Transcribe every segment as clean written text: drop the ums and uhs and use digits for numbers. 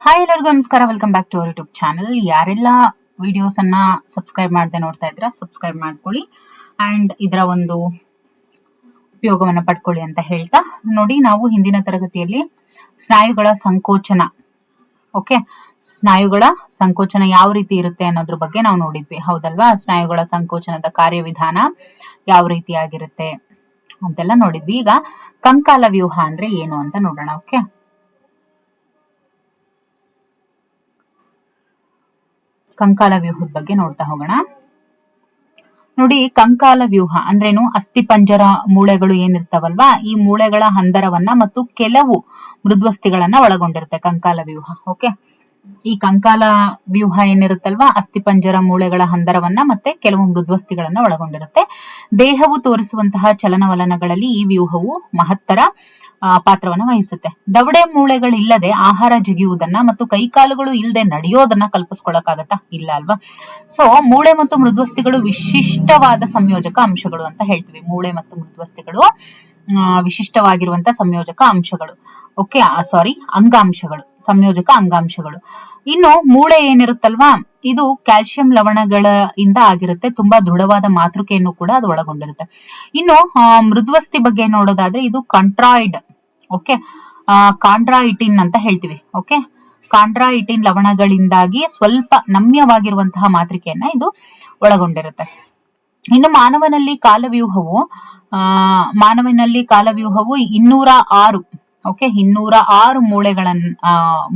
Hi ಎಲ್ಲರಿಗೂ ನಮಸ್ಕಾರ, welcome back to our YouTube channel. ಯಾರೆಲ್ಲ ವಿಡಿಯೋಸ್ ಅನ್ನ ಸಬ್ಸ್ಕ್ರೈಬ್ ಮಾಡದೆ ನೋಡ್ತಾ ಇದ್ರ ಸಬ್ಸ್ಕ್ರೈಬ್ ಮಾಡ್ಕೊಳ್ಳಿ ಅಂಡ್ ಇದರ ಒಂದು ಉಪಯೋಗವನ್ನ ಪಡ್ಕೊಳ್ಳಿ ಅಂತ ಹೇಳ್ತಾ, ನೋಡಿ ನಾವು ಹಿಂದಿನ ತರಗತಿಯಲ್ಲಿ ಸ್ನಾಯುಗಳ ಸಂಕೋಚನ ಸ್ನಾಯುಗಳ ಸಂಕೋಚನ ಯಾವ ರೀತಿ ಇರುತ್ತೆ ಅನ್ನೋದ್ರ ಬಗ್ಗೆ ನಾವು ನೋಡಿದ್ವಿ, ಹೌದಲ್ವಾ? ಸ್ನಾಯುಗಳ ಸಂಕೋಚನದ ಕಾರ್ಯವಿಧಾನ ಯಾವ ರೀತಿಯಾಗಿರುತ್ತೆ ಅಂತೆಲ್ಲ ನೋಡಿದ್ವಿ. ಈಗ ಕಂಕಾಲ ವ್ಯೂಹ ಅಂದ್ರೆ ಏನು ಅಂತ ನೋಡೋಣ. ಕಂಕಾಲ ವ್ಯೂಹದ ಬಗ್ಗೆ ನೋಡ್ತಾ ಹೋಗೋಣ. ನೋಡಿ, ಕಂಕಾಲ ವ್ಯೂಹ ಅಂದ್ರೇನು? ಅಸ್ಥಿಪಂಜರ ಮೂಳೆಗಳು ಏನಿರ್ತಾವಲ್ವಾ, ಈ ಮೂಳೆಗಳ ಹಂದರವನ್ನ ಮತ್ತು ಕೆಲವು ಮೃದ್ವಸ್ಥಿಗಳನ್ನ ಒಳಗೊಂಡಿರುತ್ತೆ ಕಂಕಾಲ ವ್ಯೂಹ. ಈ ಕಂಕಾಲ ವ್ಯೂಹ ಏನಿರುತ್ತಲ್ವಾ, ಅಸ್ಥಿಪಂಜರ ಮೂಳೆಗಳ ಹಂದರವನ್ನ ಮತ್ತೆ ಕೆಲವು ಮೃದ್ವಸ್ಥಿಗಳನ್ನ ಒಳಗೊಂಡಿರುತ್ತೆ. ದೇಹವು ತೋರಿಸುವಂತಹ ಚಲನವಲನಗಳಲ್ಲಿ ಈ ವ್ಯೂಹವು ಮಹತ್ತರ ಪಾತ್ರವನ್ನು ವಹಿಸುತ್ತೆ. ದವಡೆ ಮೂಳೆಗಳಿಲ್ಲದೆ ಆಹಾರ ಜಗಿಯುವುದನ್ನ ಮತ್ತು ಕೈಕಾಲುಗಳು ಇಲ್ಲದೆ ನಡೆಯೋದನ್ನ ಕಲ್ಪಿಸ್ಕೊಳಕ್ಕಾಗತ್ತಾ? ಇಲ್ಲ ಅಲ್ವಾ? ಸೊ ಮೂಳೆ ಮತ್ತು ಮೃದ್ವಸ್ಥಿಗಳು ವಿಶಿಷ್ಟವಾದ ಸಂಯೋಜಕ ಅಂಶಗಳು ಅಂತ ಹೇಳ್ತೀವಿ. ಮೂಳೆ ಮತ್ತು ಮೃದ್ವಸ್ಥಿಗಳು ವಿಶಿಷ್ಟವಾಗಿರುವಂತಹ ಸಂಯೋಜಕ ಅಂಶಗಳು. ಅಂಗಾಂಶಗಳು, ಸಂಯೋಜಕ ಅಂಗಾಂಶಗಳು. ಇನ್ನು ಮೂಳೆ ಏನಿರುತ್ತಲ್ವಾ, ಇದು ಕ್ಯಾಲ್ಸಿಯಂ ಲವಣಗಳಿಂದ ಆಗಿರುತ್ತೆ. ತುಂಬಾ ದೃಢವಾದ ಮಾತೃಕೆಯನ್ನು ಕೂಡ ಅದು ಒಳಗೊಂಡಿರುತ್ತೆ. ಇನ್ನು ಮೃದ್ವಸ್ಥಿ ಬಗ್ಗೆ ನೋಡೋದಾದ್ರೆ ಇದು ಕಾಂಟ್ರಾಯ್ಡ್, ಕಾಂಡ್ರಾಯಿಟಿನ್ ಅಂತ ಹೇಳ್ತೀವಿ. ಕಾಂಡ್ರಾಯಿಟಿನ್ ಲವಣಗಳಿಂದಾಗಿ ಸ್ವಲ್ಪ ನಮ್ಯವಾಗಿರುವಂತಹ ಮಾತೃಕೆಯನ್ನ ಇದು ಒಳಗೊಂಡಿರುತ್ತೆ. ಇನ್ನು ಮಾನವನಲ್ಲಿ ಕಾಲವ್ಯೂಹವು 206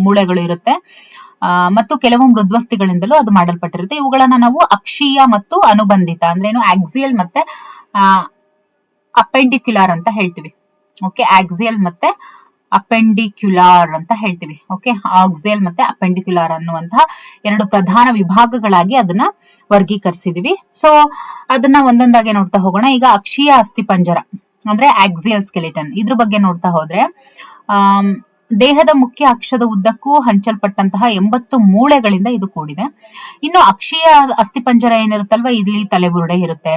ಮೂಳೆಗಳು ಇರುತ್ತೆ ಮತ್ತು ಕೆಲವು ಮೃದ್ವಸ್ಥಿಗಳಿಂದಲೂ ಅದು ಮಾಡಲ್ಪಟ್ಟಿರುತ್ತೆ. ಇವುಗಳನ್ನ ನಾವು ಅಕ್ಷೀಯ ಮತ್ತು ಅನುಬಂಧಿತ ಅಂದ್ರೇನು, ಆಕ್ಸಿಯಲ್ ಮತ್ತೆ ಅಪೆಂಡಿಕ್ಯುಲಾರ್ ಅಂತ ಹೇಳ್ತೀವಿ. ಆಕ್ಸಿಯಲ್ ಮತ್ತೆ ಅಪೆಂಡಿಕ್ಯುಲಾರ್ ಅಂತ ಹೇಳ್ತೀವಿ. ಆಕ್ಸಿಯಲ್ ಮತ್ತೆ ಅಪೆಂಡಿಕ್ಯುಲಾರ್ ಅನ್ನುವಂತಹ ಎರಡು ಪ್ರಧಾನ ವಿಭಾಗಗಳಾಗಿ ಅದನ್ನ ವರ್ಗೀಕರಿಸಿದೀವಿ. ಸೊ ಅದನ್ನ ಒಂದೊಂದಾಗಿ ನೋಡ್ತಾ ಹೋಗೋಣ. ಈಗ ಅಕ್ಷೀಯ ಅಸ್ಥಿಪಂಜರ ಅಂದ್ರೆ ಆಕ್ಸಿಯಲ್ ಸ್ಕೆಲಿಟನ್, ಇದ್ರ ಬಗ್ಗೆ ನೋಡ್ತಾ ಹೋದ್ರೆ ದೇಹದ ಮುಖ್ಯ ಅಕ್ಷದ ಉದ್ದಕ್ಕೂ ಹಂಚಲ್ಪಟ್ಟಂತಹ 80 ಮೂಳೆಗಳಿಂದ ಇದು ಕೂಡಿದೆ. ಇನ್ನು ಅಕ್ಷೀಯ ಅಸ್ಥಿಪಂಜರ ಏನಿರುತ್ತಲ್ವಾ, ಇಲ್ಲಿ ತಲೆಬುರುಡೆ ಇರುತ್ತೆ,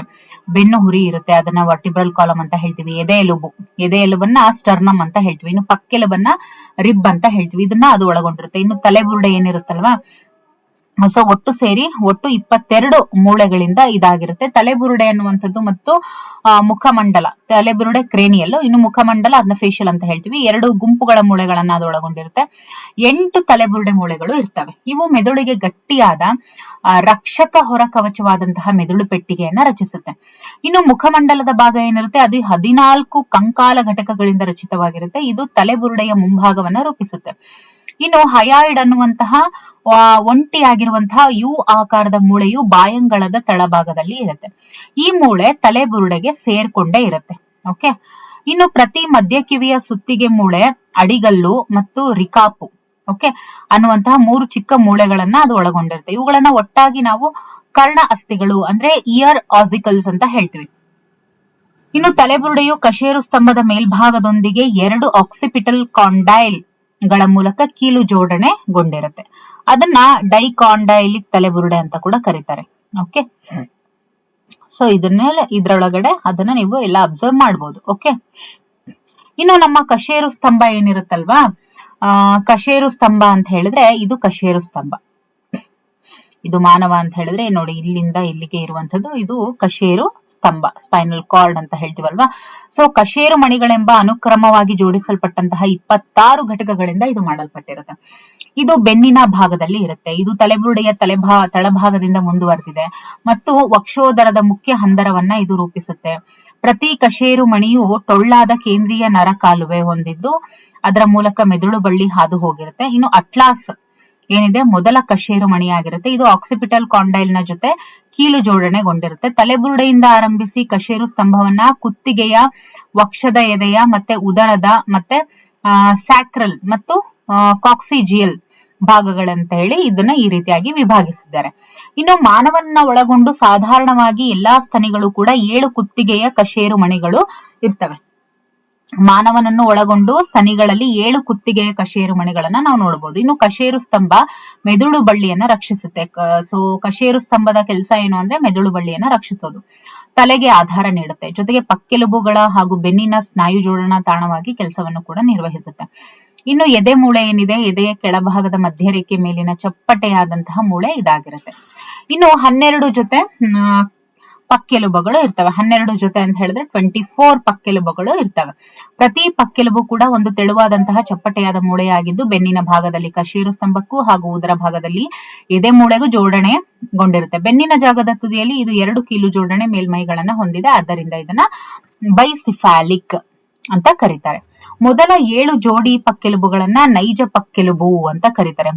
ಬೆನ್ನು ಹುರಿ ಇರುತ್ತೆ, ಅದನ್ನ ವರ್ಟಿಬ್ರಲ್ ಕಾಲಮ್ ಅಂತ ಹೇಳ್ತೀವಿ. ಎದೆ ಎಲುಬನ್ನ ಸ್ಟರ್ನಮ್ ಅಂತ ಹೇಳ್ತೀವಿ. ಇನ್ನು ಪಕ್ಕೆಲುಬನ್ನ ರಿಬ್ ಅಂತ ಹೇಳ್ತೀವಿ. ಇದನ್ನ ಅದು ಒಳಗೊಂಡಿರುತ್ತೆ. ಇನ್ನು ತಲೆಬುರುಡೆ ಏನಿರುತ್ತಲ್ವಾ, ಸೊ ಒಟ್ಟು ಸೇರಿ 22 ಮೂಳೆಗಳಿಂದ ಇದಾಗಿರುತ್ತೆ. ತಲೆಬುರುಡೆ ಅನ್ನುವಂಥದ್ದು ಮತ್ತು ಮುಖಮಂಡಲ, ತಲೆಬುರುಡೆ ಕ್ರೇನಿಯಲ್, ಇನ್ನು ಮುಖಮಂಡಲ ಅದನ್ನ ಫೇಶಿಯಲ್ ಅಂತ ಹೇಳ್ತೀವಿ. 2 ಗುಂಪುಗಳ ಮೂಳೆಗಳನ್ನ ಅದು ಒಳಗೊಂಡಿರುತ್ತೆ. 8 ತಲೆಬುರುಡೆ ಮೂಳೆಗಳು ಇರ್ತವೆ. ಇವು ಮೆದುಳಿಗೆ ಗಟ್ಟಿಯಾದ ರಕ್ಷಕ ಹೊರ ಕವಚವಾದಂತಹ ಮೆದುಳು ಪೆಟ್ಟಿಗೆಯನ್ನ ರಚಿಸುತ್ತೆ. ಇನ್ನು ಮುಖಮಂಡಲದ ಭಾಗ ಏನಿರುತ್ತೆ, ಅದು 14 ಕಂಕಾಲ ಘಟಕಗಳಿಂದ ರಚಿತವಾಗಿರುತ್ತೆ. ಇದು ತಲೆಬುರುಡೆಯ ಮುಂಭಾಗವನ್ನ ರೂಪಿಸುತ್ತೆ. ಇನ್ನು ಹಯಾಯ್ಡ್ ಅನ್ನುವಂತಹ ಒಂಟಿಯಾಗಿರುವಂತಹ ಯು ಆಕಾರದ ಮೂಳೆಯು ಬಾಯಂಗಳದ ತಳಭಾಗದಲ್ಲಿ ಇರುತ್ತೆ. ಈ ಮೂಳೆ ತಲೆಬುರುಡೆಗೆ ಸೇರ್ಕೊಂಡೇ ಇರುತ್ತೆ. ಇನ್ನು ಪ್ರತಿ ಮಧ್ಯ ಕಿವಿಯ ಸುತ್ತಿಗೆ ಮೂಳೆ, ಅಡಿಗಲ್ಲು ಮತ್ತು ರಿಕಾಪು ಅನ್ನುವಂತಹ 3 ಚಿಕ್ಕ ಮೂಳೆಗಳನ್ನ ಅದು ಒಳಗೊಂಡಿರುತ್ತೆ. ಇವುಗಳನ್ನ ಒಟ್ಟಾಗಿ ನಾವು ಕರ್ಣ ಅಸ್ಥಿಗಳು ಅಂದ್ರೆ ಇಯರ್ ಆಸಿಕಲ್ಸ್ ಅಂತ ಹೇಳ್ತೀವಿ. ಇನ್ನು ತಲೆಬುರುಡೆಯು ಕಶೇರು ಸ್ತಂಭದ ಮೇಲ್ಭಾಗದೊಂದಿಗೆ 2 ಆಕ್ಸಿಪಿಟಲ್ ಕಾಂಡೈಲ್ ಗಳ ಮೂಲಕ ಕೀಲು ಜೋಡಣೆಗೊಂಡಿರುತ್ತೆ. ಅದನ್ನ ಡೈಕಾಂಡೈಲಿಕ್ ತಲೆಬುರುಡೆ ಅಂತ ಕೂಡ ಕರೀತಾರೆ. ಸೊ ಇದ್ರೊಳಗಡೆ ಅದನ್ನ ನೀವು ಎಲ್ಲ ಅಬ್ಸರ್ವ್ ಮಾಡ್ಬೋದು. ಇನ್ನು ನಮ್ಮ ಕಶೇರು ಸ್ತಂಭ ಏನಿರುತ್ತಲ್ವಾ, ಕಶೇರು ಸ್ತಂಭ ಅಂತ ಹೇಳಿದ್ರೆ ಇದು ಕಶೇರು ಸ್ತಂಭ. ಇದು ಮಾನವ ಅಂತ ಹೇಳಿದ್ರೆ ನೋಡಿ, ಇಲ್ಲಿಂದ ಇಲ್ಲಿಗೆ ಇರುವಂತದ್ದು ಇದು ಕಶೇರು ಸ್ತಂಭ, ಸ್ಪೈನಲ್ ಕಾರ್ಡ್ ಅಂತ ಹೇಳ್ತೀವಲ್ವಾ. ಸೊ ಕಶೇರು ಮಣಿಗಳೆಂಬ ಅನುಕ್ರಮವಾಗಿ ಜೋಡಿಸಲ್ಪಟ್ಟಂತಹ 26 ಘಟಕಗಳಿಂದ ಇದು ಮಾಡಲ್ಪಟ್ಟಿರುತ್ತೆ. ಇದು ಬೆನ್ನಿನ ಭಾಗದಲ್ಲಿ ಇರುತ್ತೆ. ಇದು ತಲೆಬುರುಡೆಯ ತಳಭಾಗದಿಂದ ಮುಂದುವರೆದಿದೆ ಮತ್ತು ವಕ್ಷೋದರದ ಮುಖ್ಯ ಹಂದರವನ್ನ ಇದು ರೂಪಿಸುತ್ತೆ. ಪ್ರತಿ ಕಶೇರು ಮಣಿಯು ಟೊಳ್ಳಾದ ಕೇಂದ್ರೀಯ ನರ ಕಾಲುವೆ ಹೊಂದಿದ್ದು ಅದರ ಮೂಲಕ ಮೆದುಳು ಬಳ್ಳಿ ಹಾದು ಹೋಗಿರುತ್ತೆ. ಇನ್ನು ಅಟ್ಲಾಸ್ ಏನಿದೆ ಮೊದಲ ಕಶೇರು ಮಣಿಯಾಗಿರುತ್ತೆ. ಇದು ಆಕ್ಸಿಪಿಟಲ್ ಕಾಂಡೈಲ್ ನ ಜೊತೆ ಕೀಲು ಜೋಡಣೆಗೊಂಡಿರುತ್ತೆ. ತಲೆಬುರುಡೆಯಿಂದ ಆರಂಭಿಸಿ ಕಶೇರು ಸ್ತಂಭವನ್ನ ಕುತ್ತಿಗೆಯ, ವಕ್ಷದ ಎದೆಯ ಮತ್ತೆ ಉದರದ ಮತ್ತೆ ಸ್ಯಾಕ್ರಲ್ ಮತ್ತು ಕಾಕ್ಸಿಜಿಯಲ್ ಭಾಗಗಳಂತ ಹೇಳಿ ಇದನ್ನ ಈ ರೀತಿಯಾಗಿ ವಿಭಾಗಿಸಿದ್ದಾರೆ. ಇನ್ನು ಮಾನವನ್ನ ಒಳಗೊಂಡು ಸಾಧಾರಣವಾಗಿ ಎಲ್ಲಾ ಸ್ತನಿಗಳು ಕೂಡ 7 ಕುತ್ತಿಗೆಯ ಕಶೇರು ಮಣಿಗಳು ಇರ್ತವೆ. ಮಾನವನನ್ನು ಒಳಗೊಂಡು ಸ್ತನಿಗಳಲ್ಲಿ 7 ಕುತ್ತಿಗೆಯ ಕಶೇರು ಮಣಿಗಳನ್ನ ನಾವು ನೋಡಬಹುದು. ಇನ್ನು ಕಶೇರು ಸ್ತಂಭ ಮೆದುಳು ಬಳ್ಳಿಯನ್ನ ರಕ್ಷಿಸುತ್ತೆ. ಸೊ ಕಶೇರು ಸ್ತಂಭದ ಕೆಲಸ ಏನು ಅಂದ್ರೆ ಮೆದುಳು ಬಳ್ಳಿಯನ್ನ ರಕ್ಷಿಸೋದು, ತಲೆಗೆ ಆಧಾರ ನೀಡುತ್ತೆ, ಜೊತೆಗೆ ಪಕ್ಕೆಲುಬುಗಳ ಹಾಗೂ ಬೆನ್ನಿನ ಸ್ನಾಯು ಜೋಡಣಾ ತಾಣವಾಗಿ ಕೆಲಸವನ್ನು ಕೂಡ ನಿರ್ವಹಿಸುತ್ತೆ. ಇನ್ನು ಎದೆ ಮೂಳೆ ಏನಿದೆ, ಎದೆಯ ಕೆಳಭಾಗದ ಮಧ್ಯರೇಖೆ ಮೇಲಿನ ಚಪ್ಪಟೆಯಾದಂತಹ ಮೂಳೆ ಇದಾಗಿರುತ್ತೆ. ಇನ್ನು 12 ಜೊತೆ ಪಕ್ಕೆಲುಬುಗಳು ಇರ್ತವೆ. 12 ಜೊತೆ ಅಂತ ಹೇಳಿದ್ರೆ 24 ಪಕ್ಕೆಲುಬುಗಳು ಇರ್ತವೆ. ಪ್ರತಿ ಪಕ್ಕೆಲುಬು ಕೂಡ ಒಂದು ತೆಳುವಾದಂತಹ ಚಪ್ಪಟೆಯಾದ ಮೂಳೆಯಾಗಿದ್ದು ಬೆನ್ನಿನ ಭಾಗದಲ್ಲಿ ಕಶೇರು ಸ್ತಂಭಕ್ಕೂ ಹಾಗೂ ಉದರ ಭಾಗದಲ್ಲಿ ಎದೆ ಮೂಳೆಗೂ ಜೋಡಣೆಗೊಂಡಿರುತ್ತೆ. ಬೆನ್ನಿನ ಜಾಗದ ತುದಿಯಲ್ಲಿ ಇದು 2 ಕೀಲು ಜೋಡಣೆ ಮೇಲ್ಮೈಗಳನ್ನ ಹೊಂದಿದೆ. ಆದ್ದರಿಂದ ಇದನ್ನ ಬೈಸಿಫಾಲಿಕ್ ಅಂತ ಕರೀತಾರೆ. ಮೊದಲ 7 ಜೋಡಿ ಪಕ್ಕೆಲುಬುಗಳನ್ನ ನೈಜ ಪಕ್ಕೆಲುಬು ಅಂತ ಕರೀತಾರೆ.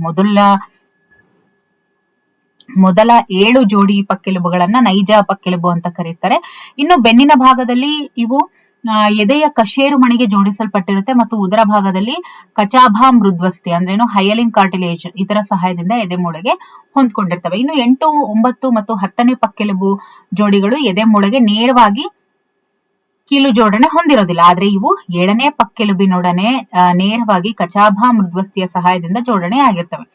ಮೊದಲ 7 ಜೋಡಿ ಪಕ್ಕೆಲುಬುಗಳನ್ನ ನೈಜ ಪಕ್ಕೆಲುಬು ಅಂತ ಕರೀತಾರೆ. ಇನ್ನು ಬೆನ್ನಿನ ಭಾಗದಲ್ಲಿ ಇವು ಎದೆಯ ಕಶೇರು ಮಣಿಗೆ ಜೋಡಿಸಲ್ಪಟ್ಟಿರುತ್ತೆ ಮತ್ತು ಉದರ ಭಾಗದಲ್ಲಿ ಕಚಾಭಾ ಮೃದ್ವಸ್ಥಿ ಅಂದ್ರೇನು ಹಯಲಿನ್ ಕಾರ್ಟಿಲೇಜ್ ಇದರ ಸಹಾಯದಿಂದ ಎದೆ ಮೂಳೆಗೆ ಹೊಂದ್ಕೊಂಡಿರ್ತವೆ. ಇನ್ನು 8, 9 ಮತ್ತು 10ನೇ ಪಕ್ಕೆಲುಬು ಜೋಡಿಗಳು ಎದೆ ಮೂಳೆಗೆ ನೇರವಾಗಿ ಕೀಲು ಜೋಡಣೆ ಹೊಂದಿರೋದಿಲ್ಲ. ಆದ್ರೆ ಇವು 7ನೇ ಪಕ್ಕೆಲುಬಿನೊಡನೆ ನೇರವಾಗಿ ಕಚಾಭಾ ಮೃದ್ವಸ್ಥಿಯ ಸಹಾಯದಿಂದ ಜೋಡಣೆ ಆಗಿರ್ತವೆ.